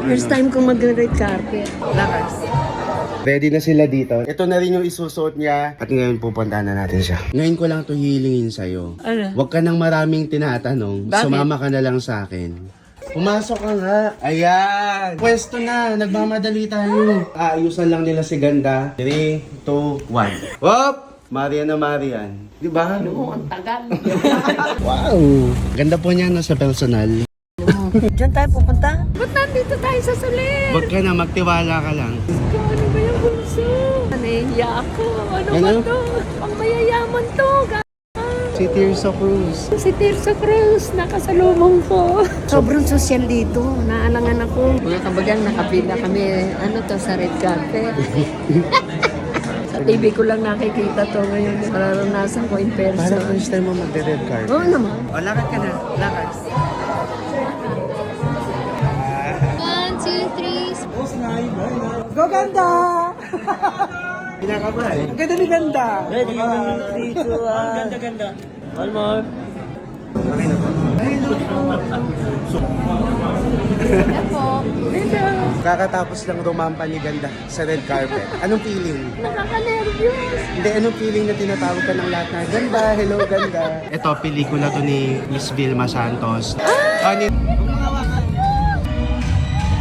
First time kong mag-red carpet. Lakas. Ready na sila dito. Ito na rin yung isusuot niya. At ngayon pupuntahan na natin siya. Ngayon ko lang to hilingin sa'yo. Ano? Huwag ka nang maraming tinatanong. Bakit? Sumama ka na lang sa akin. Pumasok ka nga. Ayan. Pwesto na. Nagmamadali tayo. Aayusan lang nila si Ganda. 3, 2, 1. Wop! Marian na Marian. Di ba? Oo, ang tagal. Wow! Ganda po niya no, sa personal. Diyan tayo pupunta? Ba't nandito tayo sa Sulit? Huwag ka na, magtiwala ka lang. Ano ba yung bunso? Nahihiya ako. Ano ba Ano? to? Pang mayayaman to. Si Tirso Cruz. Si Tirso Cruz, nakasalubong ko. Sobrang sosyal dito. Naalangan ako. Mga kabagang nakapila kami. Ano to, sa red carpet. Sa TV ko lang nakikita to ngayon. Mararanasan ko in person. Parang first time mo magde-red card. Oo naman. O, lakad ka na. Lakad. 1, 2, 3. Go Ganda! Pinakabay. Ang ganda ni Ganda! Ready ka dito. Ganda. One more. Okay na po. Kakatapos lang rumampa ni Ganda sa red carpet. Anong feeling? Nakaka-nervyos. Hindi, anong feeling na tinatawag ka ng lahat na Ganda, hello Ganda? Ito, pelikula to ni Miss Vilma Santos. Ah!